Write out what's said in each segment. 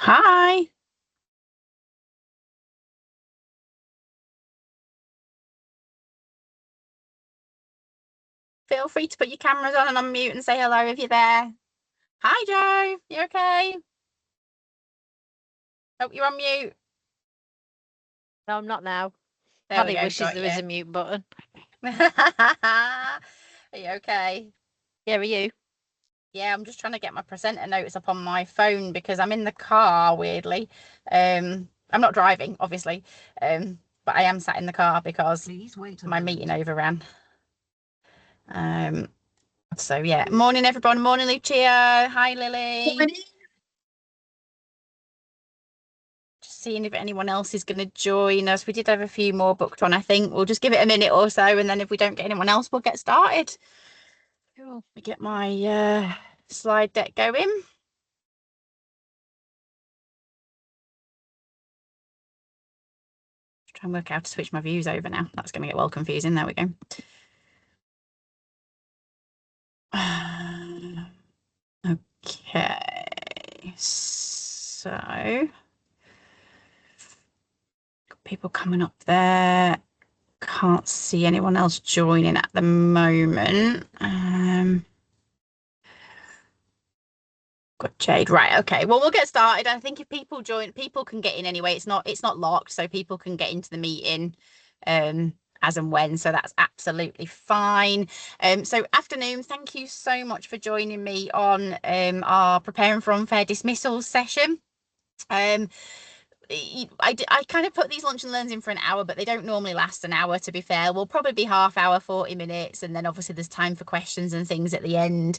Hi. Feel free to put your cameras on and unmute and say hello if you're there. Hi, Joe. You okay? Oh, you're on mute. No, I'm not now. There we Paddy go. wishes Got there was a mute button. Are you okay? Yeah, are you? Yeah, I'm just trying to get my presenter notes up on my phone because I'm in the car, weirdly. I'm not driving, obviously, but I am sat in the car because my meeting overran. Um, so yeah. Morning, everyone. Morning, Lucia. Hi, Lily. Just seeing if anyone else is going to join us. We did have a few more booked on, I think. We'll just give it a minute or so, and then if we don't get anyone else, we'll get started. Cool. Let me get my slide deck going. Try and work out how to switch my views over now. That's going to get well confusing. There we go. Okay, so people coming up there. Can't see anyone else joining at the moment. Got Jade. Right, okay. Well, we'll get started. I think if people join, people can get in anyway. It's not locked, so people can get into the meeting as and when. So that's absolutely fine. So afternoon, thank you so much for joining me on our preparing for unfair dismissal session. I kind of put these lunch and learns in for an hour, but they don't normally last an hour, to be fair. We'll probably be half hour, 40 minutes, and then obviously there's time for questions and things at the end.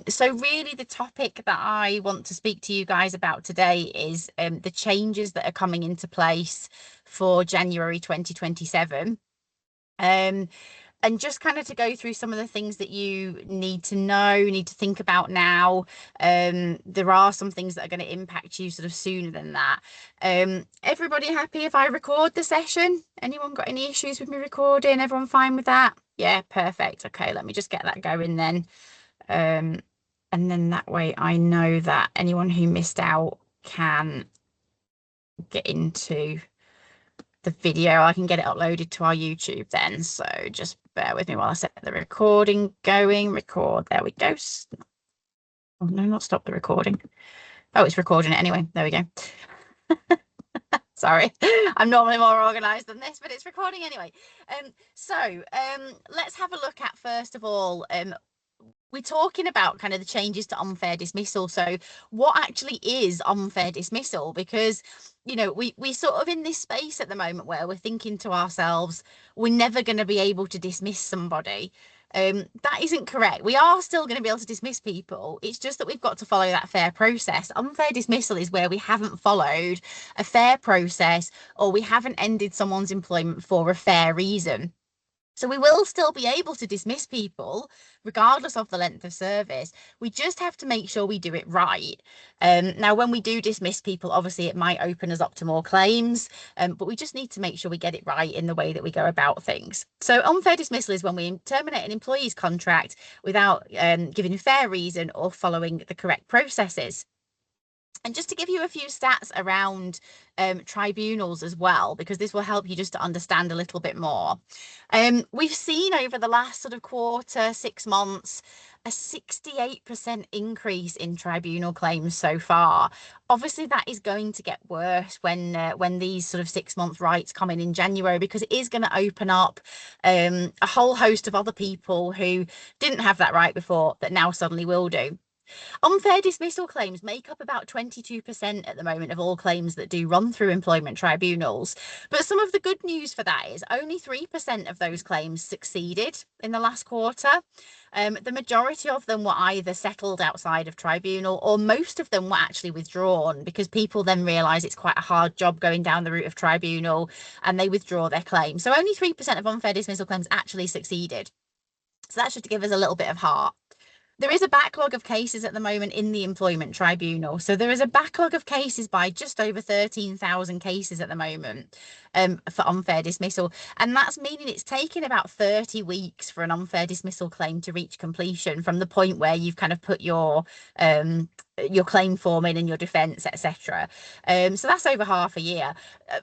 So really the topic that I want to speak to you guys about today is the changes that are coming into place for January 2027. And just kind of to go through some of the things that you need to know, need to think about now. There are some things that are going to impact you sort of sooner than that. Everybody happy if I record the session? Anyone got any issues with me recording? Everyone fine with that? Yeah, perfect. Okay, let me just get that going then. And then that way I know that anyone who missed out can get into the video. I can get it uploaded to our YouTube then. So just bear with me while I set the recording going. Record. There we go. Oh, no, not stop the recording. Oh, it's recording it anyway. There we go. Sorry, I'm normally more organized than this, but it's recording anyway. Let's have a look at, first of all, we're talking about kind of the changes to unfair dismissal. So what actually is unfair dismissal? Because, you know, we sort of in this space at the moment where we're thinking to ourselves, we're never going to be able to dismiss somebody. That isn't correct. We are still going to be able to dismiss people. It's just that we've got to follow that fair process. Unfair dismissal is where we haven't followed a fair process, or we haven't ended someone's employment for a fair reason. So we will still be able to dismiss people regardless of the length of service. We just have to make sure we do it right. Now, when we do dismiss people, obviously it might open us up to more claims, but we just need to make sure we get it right in the way that we go about things. So unfair dismissal is when we terminate an employee's contract without giving a fair reason or following the correct processes. And just to give you a few stats around tribunals as well, because this will help you just to understand a little bit more. We've seen over the last sort of quarter, 6 months, a 68% increase in tribunal claims so far. Obviously, that is going to get worse when these sort of 6-month rights come in January, because it is going to open up a whole host of other people who didn't have that right before that now suddenly will do. Unfair dismissal claims make up about 22% at the moment of all claims that do run through employment tribunals. But some of the good news for that is only 3% of those claims succeeded in the last quarter. The majority of them were either settled outside of tribunal, or most of them were actually withdrawn, because people then realise it's quite a hard job going down the route of tribunal and they withdraw their claim. So only 3% of unfair dismissal claims actually succeeded. So that should give us a little bit of heart. There is a backlog of cases at the moment in the employment tribunal. So there is a backlog of cases by just over 13,000 cases at the moment for unfair dismissal. And that's meaning it's taking about 30 weeks for an unfair dismissal claim to reach completion from the point where you've kind of put your your claim forming and your defence, etc. So that's over half a year.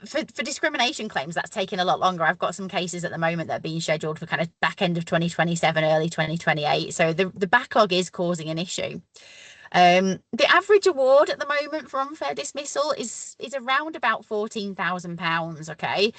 For discrimination claims, that's taken a lot longer. I've got some cases at the moment that are being scheduled for kind of back end of 2027, early 2028. So the backlog is causing an issue. The average award at the moment for unfair dismissal is around about £14,000. Okay.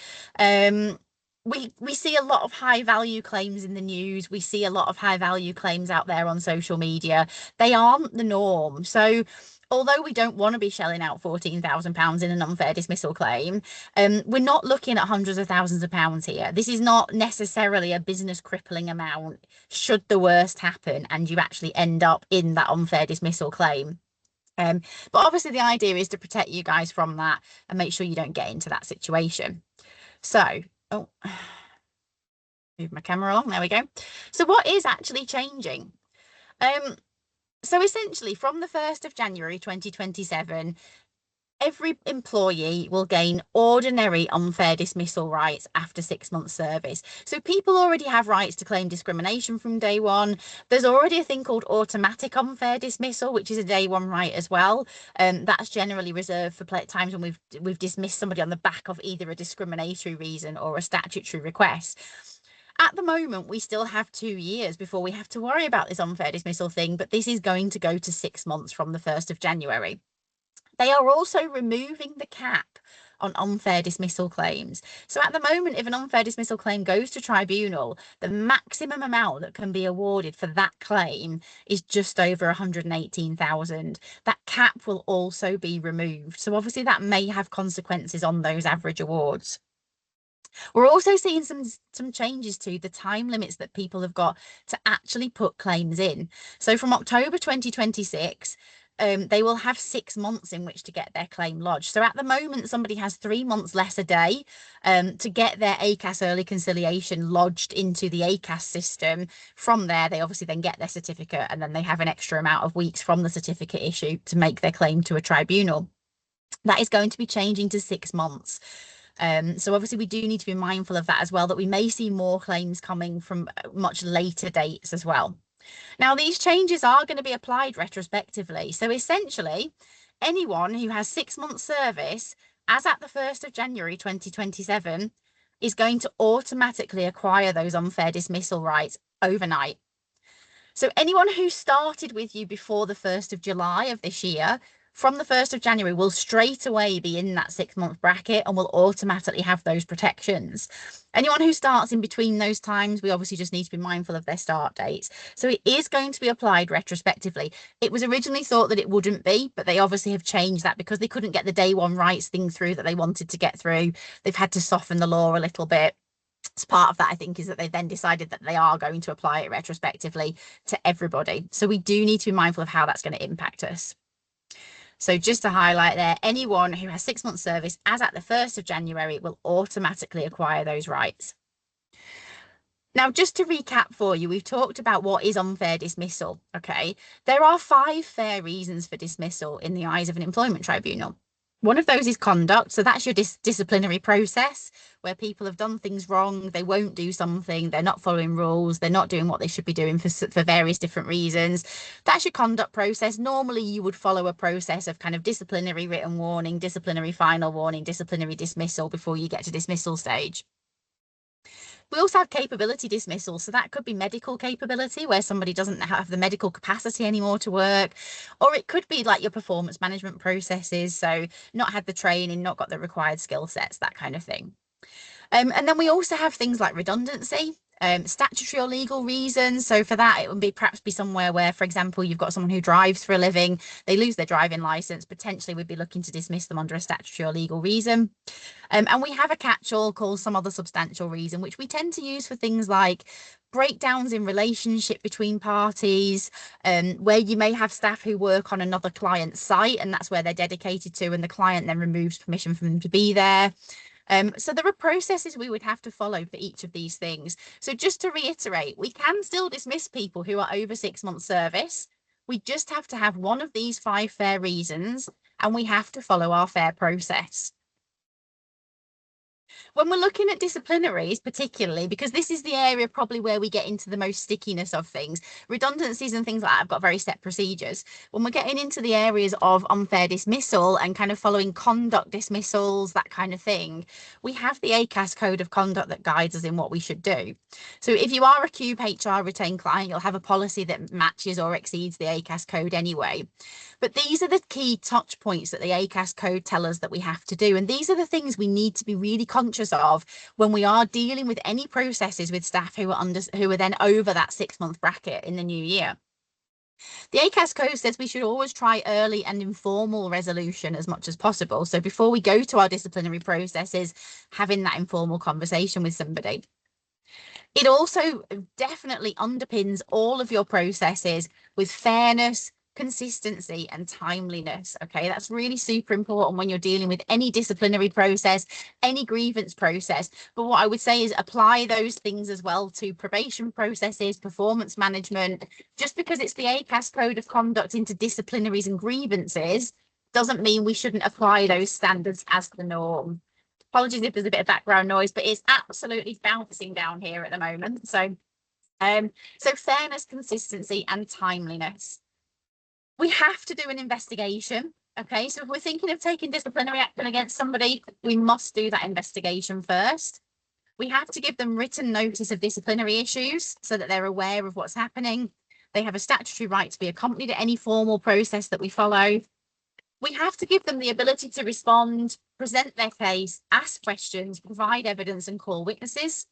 We see a lot of high value claims in the news. We see a lot of high value claims out there on social media. They aren't the norm. So although we don't want to be shelling out £14,000 in an unfair dismissal claim, we're not looking at hundreds of thousands of pounds here. This is not necessarily a business crippling amount should the worst happen and you actually end up in that unfair dismissal claim. But obviously the idea is to protect you guys from that and make sure you don't get into that situation. So, oh, move my camera along. There we go. So what is actually changing? So essentially from the 1st of January 2027, every employee will gain ordinary unfair dismissal rights after 6 months service. So people already have rights to claim discrimination from day one. There's already a thing called automatic unfair dismissal, which is a day one right as well. That's generally reserved for times when we've dismissed somebody on the back of either a discriminatory reason or a statutory request. At the moment, we still have 2 years before we have to worry about this unfair dismissal thing, but this is going to go to 6 months from the 1st of January. They are also removing the cap on unfair dismissal claims. So at the moment, if an unfair dismissal claim goes to tribunal, the maximum amount that can be awarded for that claim is just over 118,000. That cap will also be removed. So obviously that may have consequences on those average awards. We're also seeing some changes to the time limits that people have got to actually put claims in. So from October 2026, they will have 6 months in which to get their claim lodged. So at the moment, somebody has 3 months less a day to get their ACAS early conciliation lodged into the ACAS system. From there, they obviously then get their certificate, and then they have an extra amount of weeks from the certificate issue to make their claim to a tribunal. That is going to be changing to 6 months. So obviously we do need to be mindful of that as well, that we may see more claims coming from much later dates as well. Now, these changes are going to be applied retrospectively. So essentially, anyone who has 6 months service as at the 1st of January 2027 is going to automatically acquire those unfair dismissal rights overnight. So anyone who started with you before the 1st of July of this year, from the 1st of January, will straight away be in that 6 month bracket and will automatically have those protections. Anyone who starts in between those times, we obviously just need to be mindful of their start dates. So it is going to be applied retrospectively. It was originally thought that it wouldn't be, but they obviously have changed that because they couldn't get the day one rights thing through that they wanted to get through. They've had to soften the law a little bit. So part of that, I think, is that they then decided that they are going to apply it retrospectively to everybody. So we do need to be mindful of how that's going to impact us. So just to highlight there, anyone who has 6 months service as at the 1st of January will automatically acquire those rights. Now, just to recap for you, we've talked about what is unfair dismissal. Okay, there are 5 fair reasons for dismissal in the eyes of an employment tribunal. One of those is conduct. So that's your disciplinary process where people have done things wrong. They won't do something. They're not following rules. They're not doing what they should be doing for various different reasons. That's your conduct process. Normally, you would follow a process of kind of disciplinary written warning, disciplinary final warning, disciplinary dismissal before you get to dismissal stage. We also have capability dismissal. So that could be medical capability where somebody doesn't have the medical capacity anymore to work, or it could be like your performance management processes. So not had the training, not got the required skill sets, that kind of thing. And then we also have things like redundancy. Statutory or legal reasons. So for that, it would be perhaps be somewhere where, for example, you've got someone who drives for a living, they lose their driving license, potentially we'd be looking to dismiss them under a statutory or legal reason. And we have a catch-all called some other substantial reason, which we tend to use for things like breakdowns in relationship between parties, where you may have staff who work on another client's site and that's where they're dedicated to, and the client then removes permission for them to be there. So there are processes we would have to follow for each of these things. So just to reiterate, we can still dismiss people who are over 6 months service. We just have to have one of these 5 fair reasons, and we have to follow our fair process. When we're looking at disciplinaries, particularly because this is the area probably where we get into the most stickiness of things, redundancies and things like that have got very set procedures. When we're getting into the areas of unfair dismissal and kind of following conduct dismissals, that kind of thing, we have the ACAS code of conduct that guides us in what we should do. So if you are a Cube HR retained client, you'll have a policy that matches or exceeds the ACAS code anyway. But these are the key touch points that the ACAS code tell us that we have to do. And these are the things we need to be really conscious of when we are dealing with any processes with staff who are then over that 6-month bracket in the new year. The ACAS code says we should always try early and informal resolution as much as possible. So before we go to our disciplinary processes, having that informal conversation with somebody. It also definitely underpins all of your processes with fairness, consistency and timeliness. Okay, that's really super important when you're dealing with any disciplinary process, any grievance process. But what I would say is apply those things as well to probation processes, performance management. Just because it's the ACAS code of conduct into disciplinaries and grievances doesn't mean we shouldn't apply those standards as the norm. Apologies if there's a bit of background noise, but it's absolutely bouncing down here at the moment. So fairness, consistency and timeliness. We have to do an investigation. Okay, so if we're thinking of taking disciplinary action against somebody, we must do that investigation first. We have to give them written notice of disciplinary issues so that they're aware of what's happening. They have a statutory right to be accompanied at any formal process that we follow. We have to give them the ability to respond, present their case, ask questions, provide evidence and call witnesses.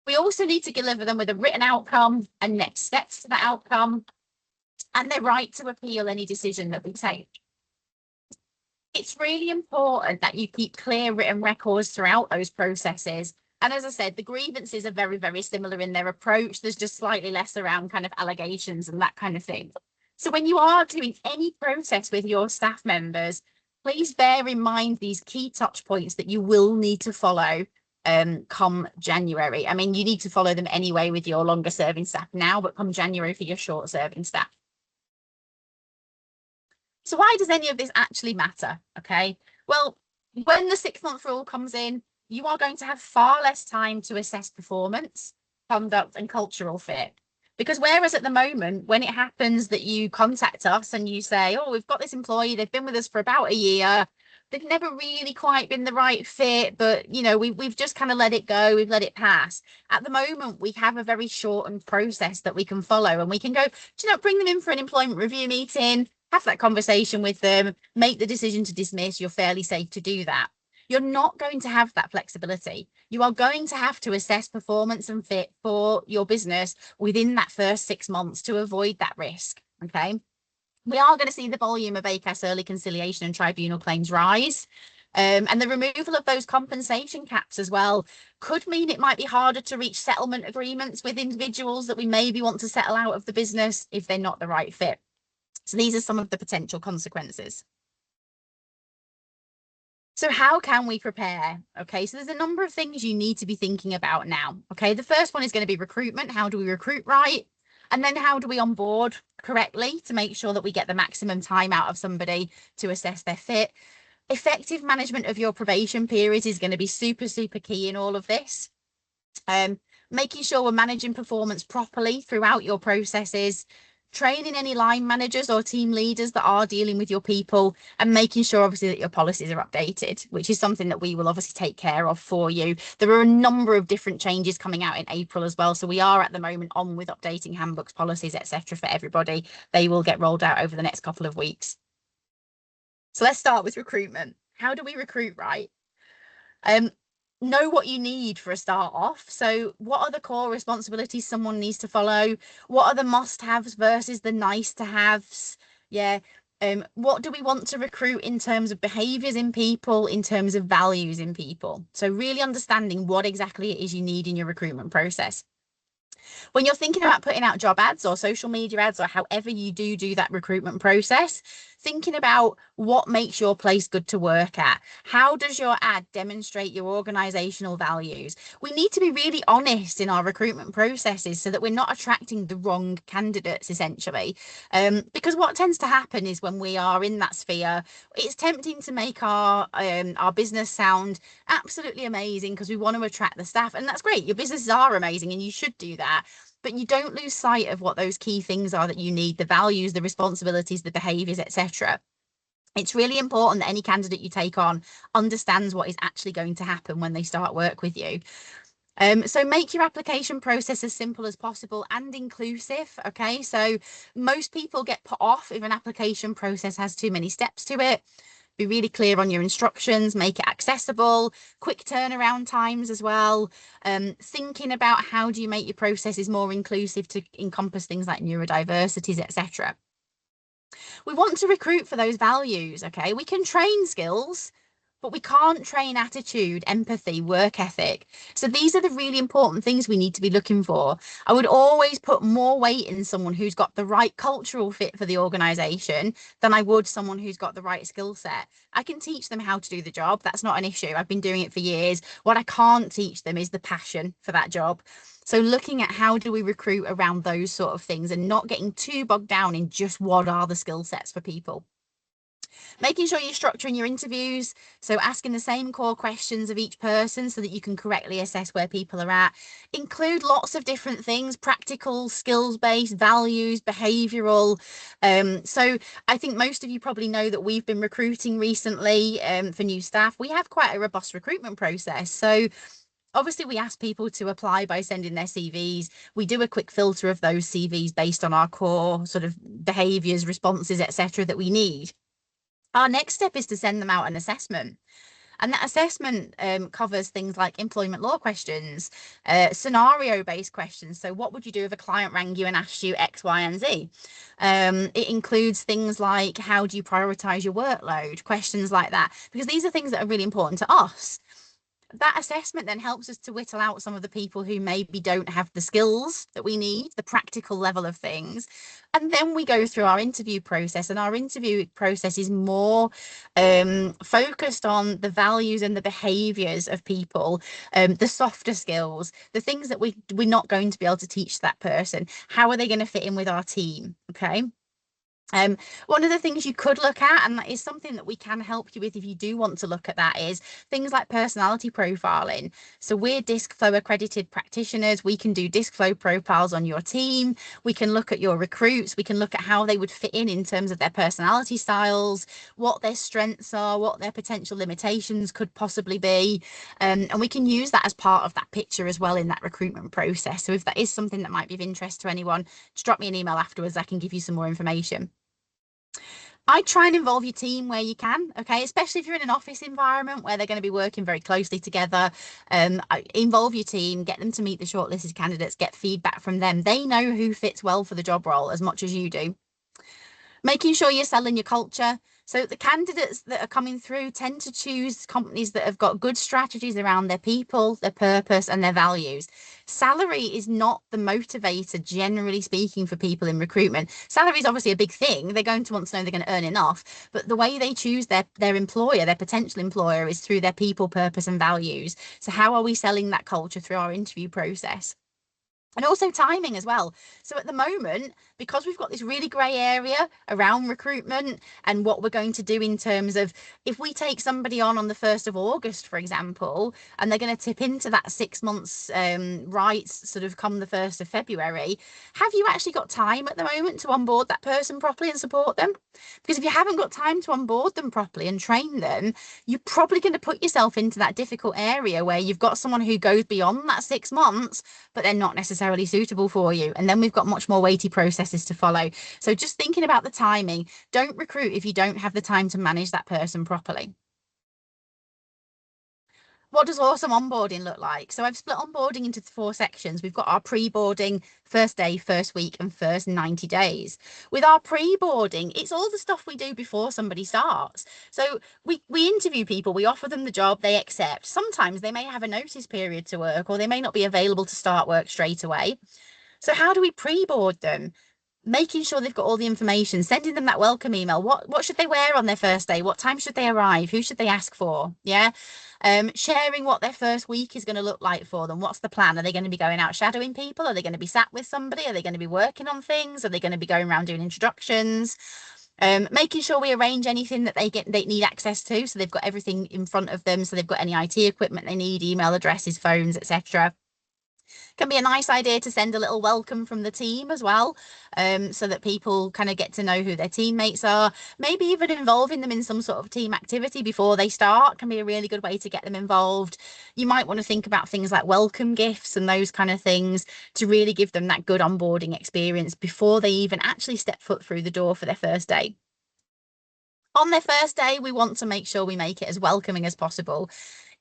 We also need to deliver them with a written outcome and next steps to that outcome and their right to appeal any decision that we take. It's really important that you keep clear written records throughout those processes. And as I said, the grievances are very, very similar in their approach. There's just slightly less around kind of allegations and that kind of thing. So when you are doing any process with your staff members, please bear in mind these key touch points that you will need to follow come January. I mean, you need to follow them anyway with your longer serving staff now, but come January for your short serving staff. So why does any of this actually matter? Okay, well, when the 6-month rule comes in, you are going to have far less time to assess performance, conduct and cultural fit. Because whereas at the moment, when it happens that you contact us and you say, oh, we've got this employee, they've been with us for about a year, they've never really quite been the right fit, but, you know, we've just kind of let it go, we've let it pass. At the moment, we have a very shortened process that we can follow and we can go, do you know, bring them in for an employment review meeting, have that conversation with them, make the decision to dismiss. You're fairly safe to do that. You're not going to have that flexibility. You are going to have to assess performance and fit for your business within that first 6 months to avoid that risk. Okay. We are going to see the volume of ACAS early conciliation and tribunal claims rise. And the removal of those compensation caps as well could mean it might be harder to reach settlement agreements with individuals that we maybe want to settle out of the business if they're not the right fit. So these are some of the potential consequences. So how can we prepare? Okay, so there's a number of things you need to be thinking about now. Okay, the first one is going to be recruitment. How do we recruit right? And then how do we onboard correctly to make sure that we get the maximum time out of somebody to assess their fit? Effective management of your probation period is going to be super, super key in all of this. Making sure we're managing performance properly throughout your processes, training any line managers or team leaders that are dealing with your people, and making sure obviously that your policies are updated, which is something that we will obviously take care of for you. There are a number of different changes coming out in April as well, so we are at the moment on with updating handbooks, policies, etc. for everybody. They will get rolled out over the next couple of weeks. So let's start with recruitment. How do we recruit right? Know what you need for a start off. So what are the core responsibilities someone needs to follow? What are the must-haves versus the nice-to-haves? Yeah. What do we want to recruit in terms of behaviors in people, in terms of values in people? So really understanding what exactly it is you need in your recruitment process. When you're thinking about putting out job ads or social media ads or however you do that recruitment process, thinking about what makes your place good to work at. How does your ad demonstrate your organizational values? We need to be really honest in our recruitment processes so that we're not attracting the wrong candidates, essentially. Because what tends to happen is when we are in that sphere, it's tempting to make our business sound absolutely amazing because we want to attract the staff, and that's great. Your businesses are amazing and you should do that, but you don't lose sight of what those key things are that you need: the values, the responsibilities, the behaviors, etc. It's really important that any candidate you take on understands what is actually going to happen when they start work with you. So make your application process as simple as possible and inclusive. Okay, so most people get put off if an application process has too many steps to it. Be really clear on your instructions, make it accessible, quick turnaround times as well. Thinking about how do you make your processes more inclusive to encompass things like neurodiversities, etc. We want to recruit for those values. Okay, we can train skills, but we can't train attitude, empathy, work ethic. So these are the really important things we need to be looking for. I would always put more weight in someone who's got the right cultural fit for the organization than I would someone who's got the right skill set. I can teach them how to do the job. That's not an issue. I've been doing it for years. What I can't teach them is the passion for that job. So looking at how do we recruit around those sort of things and not getting too bogged down in just what are the skill sets for people. Making sure you're structuring your interviews, so asking the same core questions of each person so that you can correctly assess where people are at. Include lots of different things: practical, skills-based, values, behavioural. So I think most of you probably know that we've been recruiting recently for new staff. We have quite a robust recruitment process. So obviously, we ask people to apply by sending their CVs. We do a quick filter of those CVs based on our core sort of behaviours, responses, etc. that we need. Our next step is to send them out an assessment. And that assessment covers things like employment law questions, scenario-based questions. So what would you do if a client rang you and asked you X, Y, and Z? It includes things like, how do you prioritize your workload? Questions like that, because these are things that are really important to us. That assessment then helps us to whittle out some of the people who maybe don't have the skills that we need, the practical level of things. And then we go through our interview process, and our interview process is more focused on the values and the behaviors of people, the softer skills, the things that we're not going to be able to teach that person. How are they going to fit in with our team? Okay. One of the things you could look at, and that is something that we can help you with if you do want to look at that, is things like personality profiling. So we're disc flow accredited practitioners. We can do disc flow profiles on your team. We can look at your recruits. We can look at how they would fit in terms of their personality styles, what their strengths are, what their potential limitations could possibly be. And we can use that as part of that picture as well in that recruitment process. So if that is something that might be of interest to anyone, just drop me an email afterwards. I can give you some more information. I try and involve your team where you can, okay, especially if you're in an office environment where they're going to be working very closely together. Involve your team, get them to meet the shortlisted candidates, get feedback from them. They know who fits well for the job role as much as you do. Making sure you're selling your culture. So the candidates that are coming through tend to choose companies that have got good strategies around their people, their purpose, and their values. Salary is not the motivator, generally speaking, for people in recruitment. Salary is obviously a big thing. They're going to want to know they're going to earn enough, but the way they choose their employer, their potential employer, is through their people, purpose, and values. So how are we selling that culture through our interview process? And also timing as well. So at the moment, because we've got this really grey area around recruitment and what we're going to do in terms of, if we take somebody on the 1st of August, for example, and they're going to tip into that 6 months rights sort of come the 1st of February, have you actually got time at the moment to onboard that person properly and support them? Because if you haven't got time to onboard them properly and train them, you're probably going to put yourself into that difficult area where you've got someone who goes beyond that 6 months, but they're not necessarily suitable for you. And then we've got much more weighty processes to follow. So just thinking about the timing, don't recruit if you don't have the time to manage that person properly. What does awesome onboarding look like? So I've split onboarding into 4 sections. We've got our pre-boarding, first day, first week, and first 90 days. With our pre-boarding, it's all the stuff we do before somebody starts. So we interview people, we offer them the job, they accept. Sometimes they may have a notice period to work, or they may not be available to start work straight away. So how do we pre-board them? making sure they've got all the information, sending them that welcome email. What should they wear on their first day? What time should they arrive? Who should they ask for? Yeah. Sharing what their first week is going to look like for them. What's the plan? Are they going to be going out shadowing people? Are they going to be sat with somebody? Are they going to be working on things? Are they going to be going around doing introductions? Making sure we arrange anything that they need access to, so they've got everything in front of them, so they've got any IT equipment they need, email addresses, phones, etc. Can be a nice idea to send a little welcome from the team as well, so that people kind of get to know who their teammates are. Maybe even involving them in some sort of team activity before they start can be a really good way to get them involved. You might want to think about things like welcome gifts and those kind of things to really give them that good onboarding experience before they even actually step foot through the door for their first day. On their first day, we want to make sure we make it as welcoming as possible.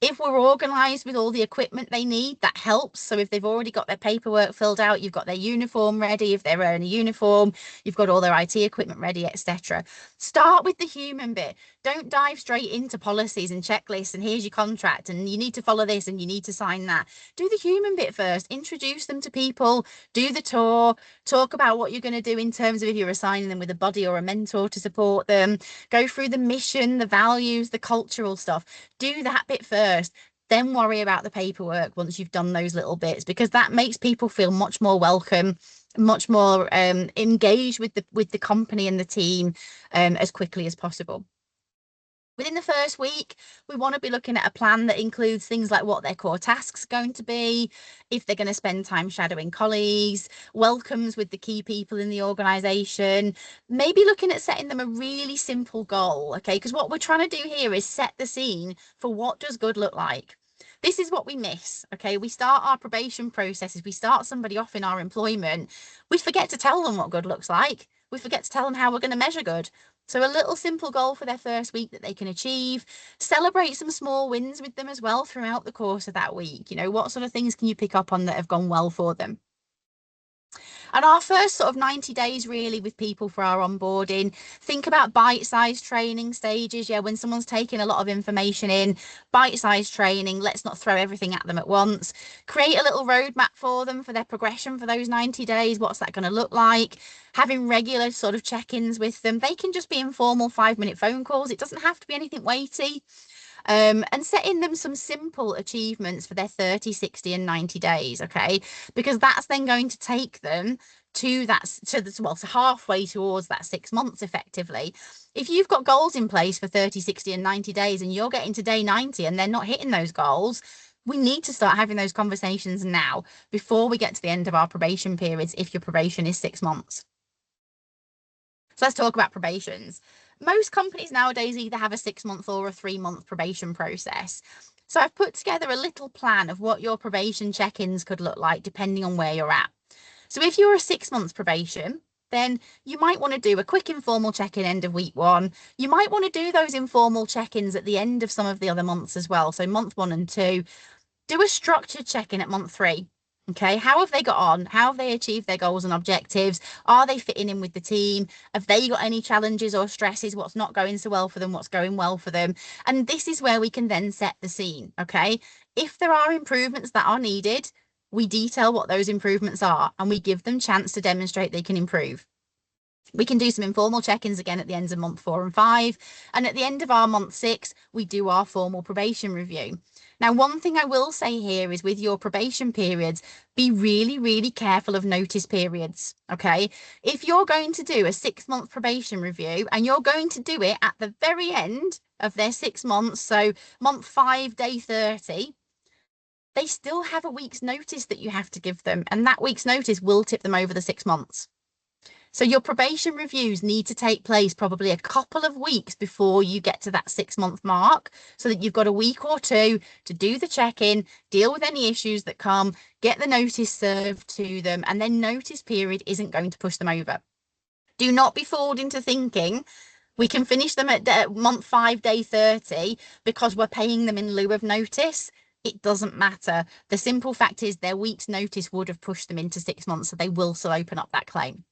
If we're organised with all the equipment they need, that helps. So if they've already got their paperwork filled out, you've got their uniform ready. If they're wearing a uniform, you've got all their IT equipment ready, etc. Start with the human bit. Don't dive straight into policies and checklists and here's your contract and you need to follow this and you need to sign that. Do the human bit first. Introduce them to people, do the tour, talk about what you're going to do in terms of if you're assigning them with a buddy or a mentor to support them, go through the mission, the values, the cultural stuff. Do that bit first, then worry about the paperwork once you've done those little bits, because that makes people feel much more welcome, much more engaged with the company and the team as quickly as possible. Within the first week, we want to be looking at a plan that includes things like what their core tasks are going to be, if they're going to spend time shadowing colleagues, welcomes with the key people in the organisation, maybe looking at setting them a really simple goal, okay? Because what we're trying to do here is set the scene for what does good look like. This is what we miss, okay? We start our probation processes, we start somebody off in our employment, we forget to tell them what good looks like. We forget to tell them how we're going to measure good. So a little simple goal for their first week that they can achieve. Celebrate some small wins with them as well throughout the course of that week. You know, what sort of things can you pick up on that have gone well for them? And our first sort of 90 days really with people for our onboarding, think about bite-sized training stages. Yeah, when someone's taking a lot of information in, bite-sized training, let's not throw everything at them at once. Create a little roadmap for them for their progression for those 90 days. What's that going to look like? Having regular sort of check-ins with them. They can just be informal 5-minute phone calls. It doesn't have to be anything weighty. And setting them some simple achievements for their 30, 60 and 90 days, okay? Because that's then going to take them to halfway towards that 6 months effectively. If you've got goals in place for 30, 60 and 90 days and you're getting to day 90 and they're not hitting those goals, we need to start having those conversations now before we get to the end of our probation periods if your probation is 6 months. So let's talk about probations. Most companies nowadays either have a 6-month or a 3-month probation process. So I've put together a little plan of what your probation check-ins could look like depending on where you're at. So if you're a 6-month probation, then you might want to do a quick informal check-in end of week 1. You might want to do those informal check-ins at the end of some of the other months as well. So month 1 and 2. Do a structured check-in at month 3. Okay, how have they got on? How have they achieved their goals and objectives? Are they fitting in with the team? Have they got any challenges or stresses? What's not going so well for them? What's going well for them? And this is where we can then set the scene. Okay, if there are improvements that are needed, we detail what those improvements are and we give them chance to demonstrate they can improve. We can do some informal check-ins again at the end of month 4 and 5. And at the end of our month 6, we do our formal probation review. Now, one thing I will say here is with your probation periods, be really, really careful of notice periods, okay? If you're going to do a 6-month probation review and you're going to do it at the very end of their 6 months, so month 5, day 30, they still have a week's notice that you have to give them. And that week's notice will tip them over the 6 months. So your probation reviews need to take place probably a couple of weeks before you get to that 6-month mark, so that you've got a week or 2 to do the check-in, deal with any issues that come, get the notice served to them, and then notice period isn't going to push them over. Do not be fooled into thinking we can finish them at month 5, day 30 because we're paying them in lieu of notice. It doesn't matter. The simple fact is their week's notice would have pushed them into 6 months, so they will still open up that claim.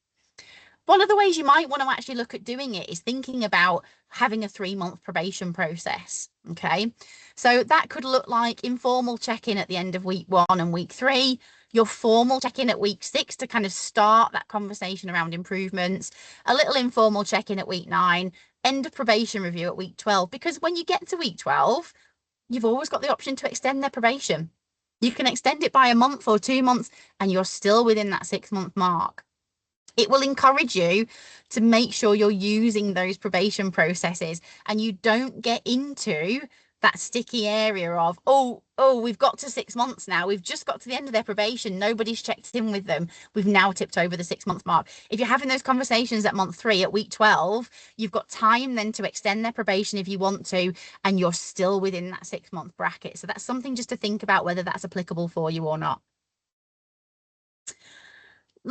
One of the ways you might want to actually look at doing it is thinking about having a 3-month probation process. Okay, so that could look like informal check-in at the end of week 1 and week 3, your formal check-in at week 6 to kind of start that conversation around improvements, a little informal check-in at week 9, end of probation review at week 12. Because when you get to week 12, you've always got the option to extend their probation. You can extend it by a month or 2 months, and you're still within that 6-month mark. It will encourage you to make sure you're using those probation processes and you don't get into that sticky area of, oh, we've got to 6 months now. We've just got to the end of their probation. Nobody's checked in with them. We've now tipped over the 6-month mark. If you're having those conversations at month 3, at week 12, you've got time then to extend their probation if you want to, and you're still within that 6-month bracket. So that's something just to think about whether that's applicable for you or not.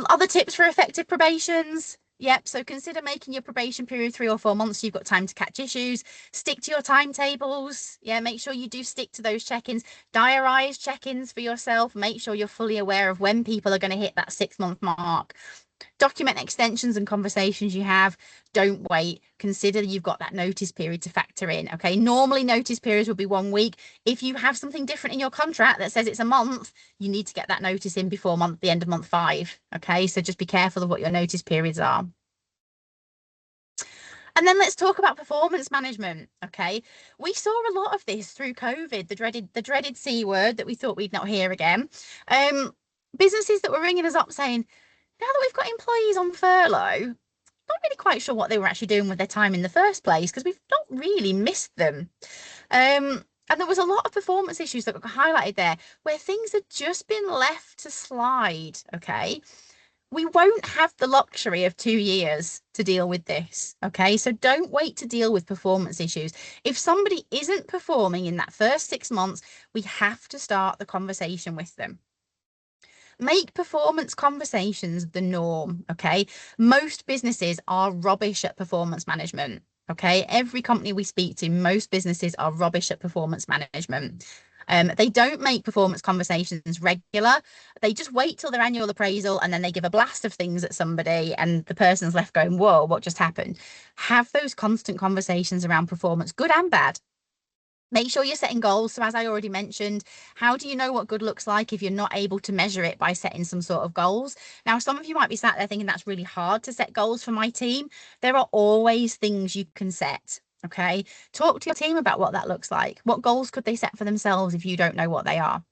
Other tips for effective probations. Yep, so consider making your probation period 3 or 4 months so you've got time to catch issues. Stick to your timetables. Yeah, make sure you do stick to those check-ins. Diarise check-ins for yourself. Make sure you're fully aware of when people are going to hit that 6-month mark. Document extensions and conversations you have. Don't wait. Consider you've got that notice period to factor in. Okay, normally notice periods will be 1 week. If you have something different in your contract that says it's a month, you need to get that notice in before the end of month 5. Okay, so just be careful of what your notice periods are. And then let's talk about performance management. Okay, we saw a lot of this through COVID, the dreaded C word that we thought we'd not hear again. Businesses that were ringing us up saying, now that we've got employees on furlough, not really quite sure what they were actually doing with their time in the first place because we've not really missed them. And there was a lot of performance issues that got highlighted there where things had just been left to slide. Okay, we won't have the luxury of 2 years to deal with this. Okay, so don't wait to deal with performance issues. If somebody isn't performing in that first 6 months, we have to start the conversation with them. Make performance conversations the norm. Okay, most businesses are rubbish at performance management. Okay, every company we speak to, most businesses are rubbish at performance management. They don't make performance conversations regular. They just wait till their annual appraisal and then they give a blast of things at somebody and the person's left going, whoa, what just happened? Have those constant conversations around performance, good and bad. Make sure you're setting goals. So as I already mentioned, how do you know what good looks like if you're not able to measure it by setting some sort of goals? Now, some of you might be sat there thinking that's really hard to set goals for my team. There are always things you can set. Okay, talk to your team about what that looks like. What goals could they set for themselves if you don't know what they are?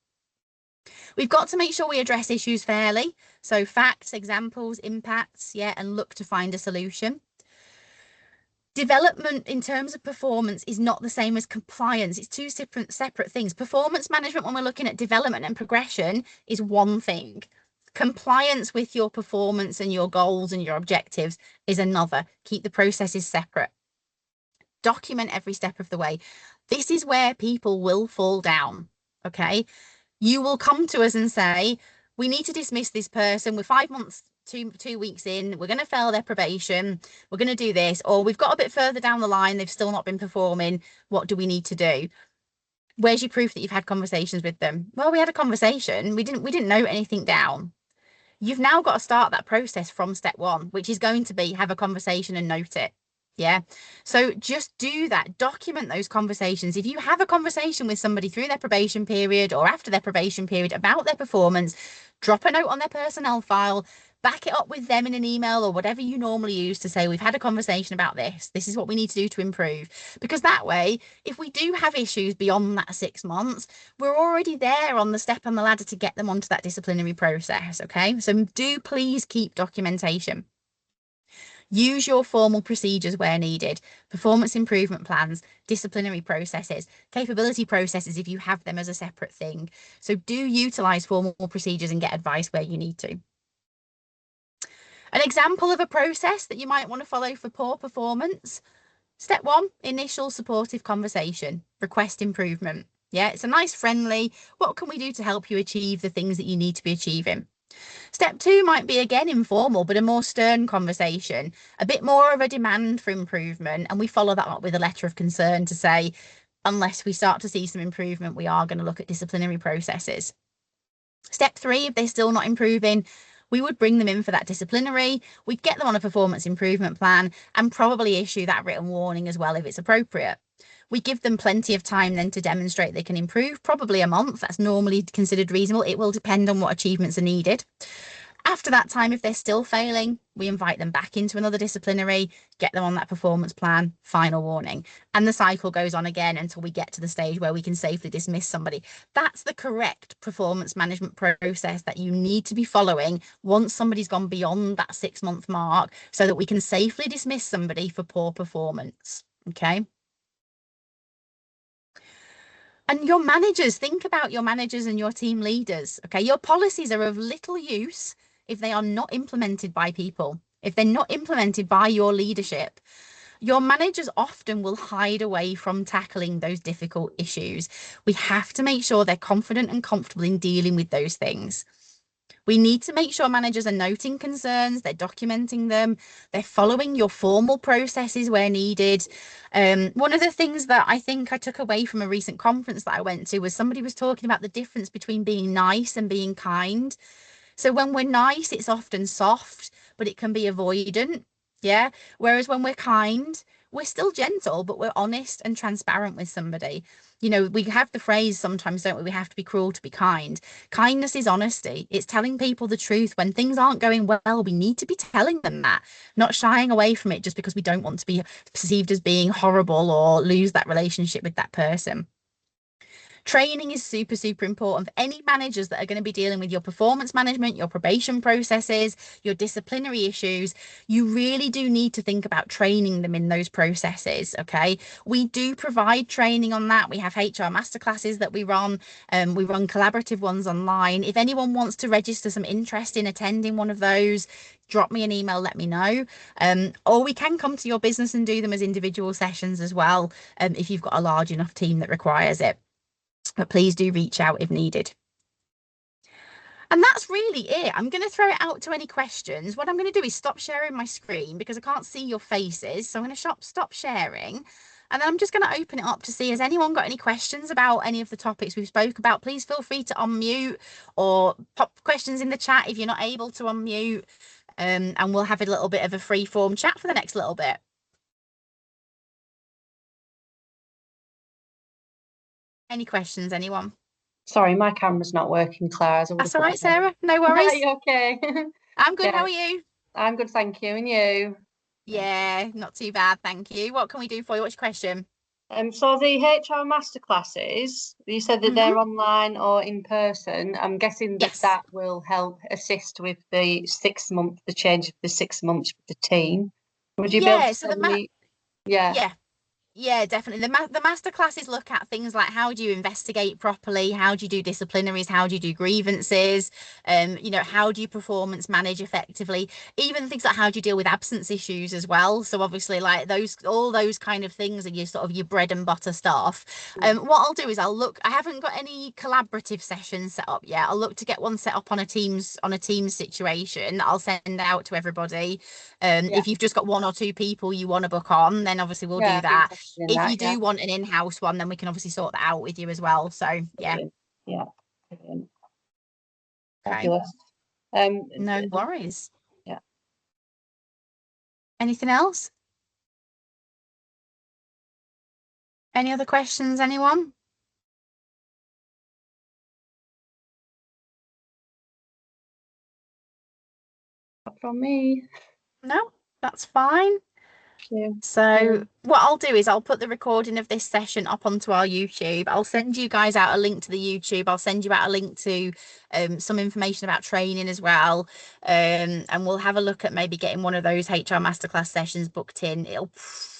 We've got to make sure we address issues fairly. So facts, examples, impacts, yeah, and look to find a solution. Development in terms of performance is not the same as compliance. It's two separate things. Performance management, when we're looking at development and progression, is one thing. Compliance with your performance and your goals and your objectives is another. Keep the processes separate. Document every step of the way. This is where people will fall down. Okay, you will come to us and say, we need to dismiss this person. We're 5 months, two weeks in, we're going to fail their probation, we're going to do this, or we've got a bit further down the line, they've still not been performing, what do we need to do? Where's your proof that you've had conversations with them? Well, we had a conversation, we didn't note anything down. You've now got to start that process from step 1, which is going to be have a conversation and note it. Yeah, so just do that, document those conversations. If you have a conversation with somebody through their probation period or after their probation period about their performance, drop a note on their personnel file, back it up with them in an email or whatever you normally use to say, we've had a conversation about this. This is what we need to do to improve. Because that way, if we do have issues beyond that 6 months, we're already there on the step on the ladder to get them onto that disciplinary process. Okay, so do please keep documentation. Use your formal procedures where needed, performance improvement plans, disciplinary processes, capability processes if you have them as a separate thing. So do utilize formal procedures and get advice where you need to. An example of a process that you might want to follow for poor performance. Step 1, initial supportive conversation, request improvement. Yeah, it's a nice friendly, what can we do to help you achieve the things that you need to be achieving? Step 2 might be again informal, but a more stern conversation, a bit more of a demand for improvement. And we follow that up with a letter of concern to say, unless we start to see some improvement, we are going to look at disciplinary processes. Step 3, if they're still not improving, we would bring them in for that disciplinary. We'd get them on a performance improvement plan and probably issue that written warning as well if it's appropriate. We give them plenty of time then to demonstrate they can improve, probably a month. That's normally considered reasonable. It will depend on what achievements are needed. After that time, if they're still failing, we invite them back into another disciplinary, get them on that performance plan, final warning. And the cycle goes on again until we get to the stage where we can safely dismiss somebody. That's the correct performance management process that you need to be following once somebody's gone beyond that 6-month mark so that we can safely dismiss somebody for poor performance. Okay. And your managers, think about your managers and your team leaders. Okay. Your policies are of little use if they are not implemented by people, if they're not implemented by your leadership. Your managers often will hide away from tackling those difficult issues. We have to make sure they're confident and comfortable in dealing with those things. We need to make sure managers are noting concerns, they're documenting them, they're following your formal processes where needed. One of the things that I think I took away from a recent conference that I went to was somebody was talking about the difference between being nice and being kind. So when we're nice, it's often soft, but it can be avoidant. Yeah. Whereas when we're kind, we're still gentle, but we're honest and transparent with somebody. You know, we have the phrase sometimes, don't we? We have to be cruel to be kind. Kindness is honesty. It's telling people the truth. When things aren't going well, we need to be telling them that, not shying away from it just because we don't want to be perceived as being horrible or lose that relationship with that person. Training is super, super important for any managers that are going to be dealing with your performance management, your probation processes, your disciplinary issues. You really do need to think about training them in those processes. Okay. We do provide training on that. We have HR masterclasses that we run. We run collaborative ones online. If anyone wants to register some interest in attending one of those, drop me an email, let me know. Or we can come to your business and do them as individual sessions as well, if you've got a large enough team that requires it. But please do reach out if needed. And that's really it. I'm going to throw it out to any questions. What I'm going to do is stop sharing my screen because I can't see your faces. So I'm going to stop sharing. And then I'm just going to open it up to see, has anyone got any questions about any of the topics we've spoke about? Please feel free to unmute or pop questions in the chat if you're not able to unmute. And we'll have a little bit of a free form chat for the next little bit. Any questions, anyone? Sorry, my camera's not working, Claire. That's all right, Sarah. No worries. Are you okay? I'm good. Yeah. How are you? I'm good, thank you. And you? Yeah, not too bad, thank you. What can we do for you? What's your question? So the HR masterclasses, you said that they're online or in person. I'm guessing that Yes. that will help assist with the 6 month, the change of the 6 months with the team. Would you be able to So send me? Yeah. Yeah, definitely. The master classes look at things like how do you investigate properly, how do you do disciplinaries, how do you do grievances, you know, how do you performance manage effectively, even things like how do you deal with absence issues as well. So obviously, like all those kind of things are your sort of your bread and butter stuff. What I'll do is I haven't got any collaborative sessions set up yet. I'll look to get one set up on a Teams situation that I'll send out to everybody. If you've just got one or two people you want to book on, then obviously we'll do that. If you do want an in-house one, then we can obviously sort that out with you as well. So yeah. Brilliant. Okay. Fabulous. No worries. Yeah. Anything else? Any other questions, anyone? Not from me. No, that's fine. Yeah. So what I'll do is I'll put the recording of this session up onto our YouTube. I'll send you guys out a link to the YouTube. I'll send you out a link to some information about training as well. And we'll have a look at maybe getting one of those HR masterclass sessions booked in. It'll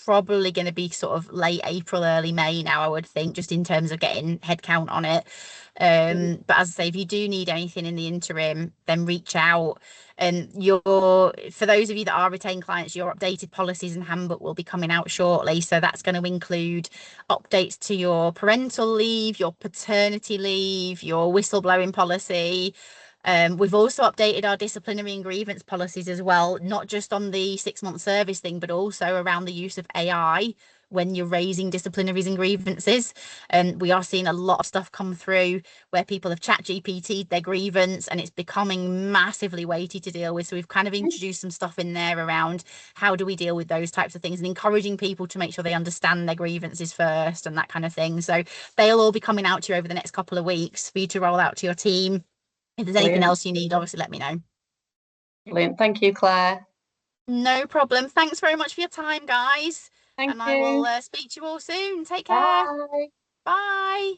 probably going to be sort of late April, early May now, I would think, just in terms of getting headcount on it. But as I say, if you do need anything in the interim, then reach out. And for those of you that are retained clients, your updated policies and handbook will be coming out shortly. So that's going to include updates to your parental leave, your paternity leave, your whistleblowing policy. We've also updated our disciplinary and grievance policies as well, not just on the 6-month service thing, but also around the use of AI when you're raising disciplinaries and grievances. And we are seeing a lot of stuff come through where people have chat GPT'd their grievance, and it's becoming massively weighty to deal with. So we've kind of introduced some stuff in there around how do we deal with those types of things, and encouraging people to make sure they understand their grievances first and that kind of thing. So they'll all be coming out to you over the next couple of weeks for you to roll out to your team. If there's anything Brilliant. else you need, obviously let me know. Brilliant. Thank you, Claire. No problem. Thanks very much for your time, guys. Thank And you. I will speak to you all soon. Take care. Bye. Bye.